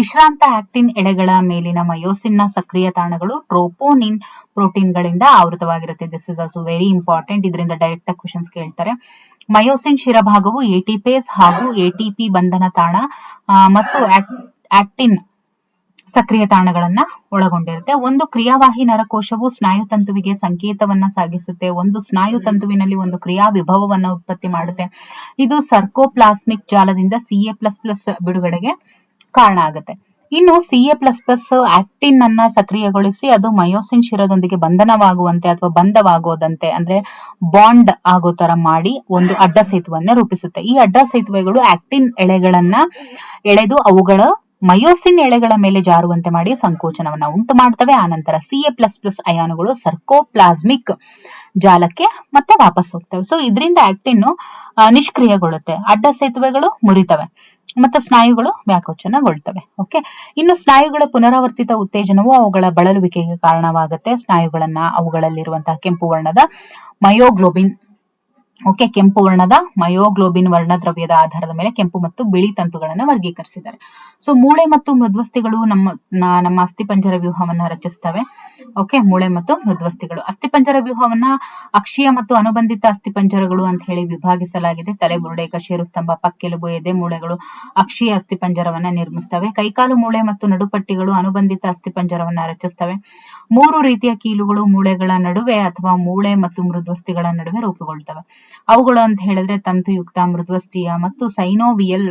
ವಿಶ್ರಾಂತ ಆಕ್ಟಿನ್ ಎಳೆಗಳ ಮೇಲಿನ ಮಯೋಸಿನ್ನ ಸಕ್ರಿಯ ತಾಣಗಳು ಟ್ರೋಪೋನಿನ್ ಪ್ರೋಟೀನ್ಗಳಿಂದ ಆವೃತವಾಗಿರುತ್ತೆ. This is also very important. ಇದರಿಂದ ಡೈರೆಕ್ಟ್ ಆಗಿ ಕ್ವೆಶ್ಚನ್ಸ್ ಕೇಳ್ತಾರೆ. ಮಯೋಸಿನ್ ಶಿರಭಾಗವು ಎಟಿಪೇಸ್ ಹಾಗೂ ಎಟಿಪಿ ಬಂಧನ ತಾಣ ಮತ್ತು ಆಕ್ಟಿನ್ ಸಕ್ರಿಯ ತಾಣಗಳನ್ನ ಒಳಗೊಂಡಿರುತ್ತೆ. ಒಂದು ಕ್ರಿಯಾವಾಹಿ ನರಕೋಶವು ಸ್ನಾಯು ತಂತುವಿಗೆ ಸಂಕೇತವನ್ನ ಸಾಗಿಸುತ್ತೆ. ಒಂದು ಸ್ನಾಯು ತಂತುವಿನಲ್ಲಿ ಒಂದು ಕ್ರಿಯಾ ವಿಭವವನ್ನ ಉತ್ಪತ್ತಿ ಮಾಡುತ್ತೆ. ಇದು ಸರ್ಕೋಪ್ಲಾಸ್ಮಿಕ್ ಜಾಲದಿಂದ CA++ ಬಿಡುಗಡೆಗೆ ಕಾರಣ ಆಗುತ್ತೆ. ಇನ್ನು CA++ ಆಕ್ಟಿನ್ ಅನ್ನ ಸಕ್ರಿಯಗೊಳಿಸಿ ಅದು ಮಯೋಸಿನ್ ಶಿರದೊಂದಿಗೆ ಬಂಧನವಾಗುವಂತೆ ಅಥವಾ ಬಂಧವಾಗೋದಂತೆ ಅಂದ್ರೆ ಬಾಂಡ್ ಆಗೋ ತರ ಮಾಡಿ ಒಂದು ಅಡ್ಡ ಸೇತುವೆಯನ್ನ ರೂಪಿಸುತ್ತೆ. ಈ ಅಡ್ಡ ಸೇತುವೆಗಳು ಆಕ್ಟಿನ್ ಎಳೆಗಳನ್ನ ಎಳೆದು ಅವುಗಳ ಮಯೋಸಿನ್ ಎಳೆಗಳ ಮೇಲೆ ಜಾರುವಂತೆ ಮಾಡಿ ಸಂಕೋಚನವನ್ನ ಉಂಟು ಮಾಡ್ತವೆ. ಆನಂತರ CA++ ಅಯಾನುಗಳು ಸರ್ಕೋಪ್ಲಾಸ್ಮಿಕ್ ಜಾಲಕ್ಕೆ ಮತ್ತೆ ವಾಪಸ್ ಹೋಗ್ತವೆ. ಸೊ ಇದರಿಂದ ಆಕ್ಟಿನ್ ನಿಷ್ಕ್ರಿಯಗೊಳ್ಳುತ್ತೆ, ಅಡ್ಡ ಸೇತುವೆಗಳು ಮುರಿತವೆ ಮತ್ತು ಸ್ನಾಯುಗಳು ವ್ಯಾಕೋಚನಗೊಳ್ತವೆ. ಓಕೆ, ಇನ್ನು ಸ್ನಾಯುಗಳ ಪುನರಾವರ್ತಿತ ಉತ್ತೇಜನವು ಅವುಗಳ ಬಳಲುವಿಕೆಗೆ ಕಾರಣವಾಗುತ್ತೆ. ಸ್ನಾಯುಗಳನ್ನ ಅವುಗಳಲ್ಲಿರುವಂತಹ ಕೆಂಪು ವರ್ಣದ ಮಯೋಗ್ಲೋಬಿನ್ ಕೆಂಪು ವರ್ಣದ ಮಯೋಗ್ಲೋಬಿನ್ ವರ್ಣದ್ರವ್ಯದ ಆಧಾರದ ಮೇಲೆ ಕೆಂಪು ಮತ್ತು ಬಿಳಿ ತಂತುಗಳನ್ನು ವರ್ಗೀಕರಿಸಿದ್ದಾರೆ. ಸೊ ಮೂಳೆ ಮತ್ತು ಮೃದ್ವಸ್ಥಿಗಳು ನಮ್ಮ ಅಸ್ಥಿಪಂಜರ ವ್ಯೂಹವನ್ನ ರಚಿಸ್ತವೆ. ಮೂಳೆ ಮತ್ತು ಮೃದ್ವಸ್ಥಿಗಳು ಅಸ್ಥಿಪಂಜರ ವ್ಯೂಹವನ್ನ ಅಕ್ಷೀಯ ಮತ್ತು ಅನುಬಂಧಿತ ಅಸ್ಥಿಪಂಜರಗಳು ಅಂತ ಹೇಳಿ ವಿಭಾಗಿಸಲಾಗಿದೆ. ತಲೆ, ಬುರುಡೆ, ಕಶೇರು ಸ್ತಂಭ, ಪಕ್ಕೆಲುಬು, ಎದೆ ಮೂಳೆಗಳು ಅಕ್ಷೀಯ ಅಸ್ಥಿಪಂಜರವನ್ನ ನಿರ್ಮಿಸ್ತವೆ. ಕೈಕಾಲು ಮೂಳೆ ಮತ್ತು ನಡುಪಟ್ಟಿಗಳು ಅನುಬಂಧಿತ ಅಸ್ಥಿಪಂಜರವನ್ನ ರಚಿಸ್ತವೆ. 3 ರೀತಿಯ ಕೀಲುಗಳು ಮೂಳೆಗಳ ನಡುವೆ ಅಥವಾ ಮೂಳೆ ಮತ್ತು ಮೃದ್ವಸ್ಥಿಗಳ ನಡುವೆ ರೂಪುಗೊಳ್ತವೆ. ಅವುಗಳು ಅಂತ ಹೇಳಿದ್ರೆ ತಂತುಯುಕ್ತ, ಮೃದ್ವಸ್ಥೀಯ ಮತ್ತು ಸೈನೋವಿಯಲ್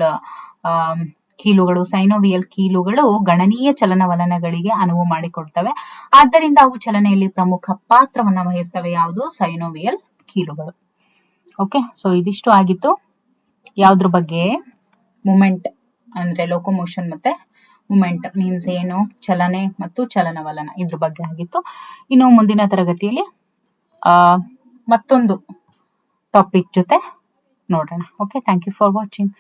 ಕೀಲುಗಳು ಗಣನೀಯ ಚಲನವಲನಗಳಿಗೆ ಅನುವು ಮಾಡಿಕೊಡ್ತವೆ. ಆದ್ದರಿಂದ ಅವು ಚಲನೆಯಲ್ಲಿ ಪ್ರಮುಖ ಪಾತ್ರವನ್ನ ವಹಿಸ್ತವೆ. ಯಾವುದು? ಸೈನೋವಿಯಲ್ ಕೀಲುಗಳು. ಸೊ ಇದಿಷ್ಟು ಆಗಿತ್ತು ಯಾವ್ದ್ರ ಬಗ್ಗೆ? ಮೂಮೆಂಟ್ ಅಂದ್ರೆ ಲೋಕೋಮೋಷನ್ ಮತ್ತೆ ಮೂಮೆಂಟ್ ಮೀನ್ಸ್ ಏನು, ಚಲನೆ ಮತ್ತು ಚಲನವಲನ, ಇದ್ರ ಬಗ್ಗೆ ಆಗಿತ್ತು. ಇನ್ನು ಮುಂದಿನ ತರಗತಿಯಲ್ಲಿ ಮತ್ತೊಂದು ಟಾಪಿಕ್ ಜೊತೆ ನೋಡೋಣ. Thank you for watching.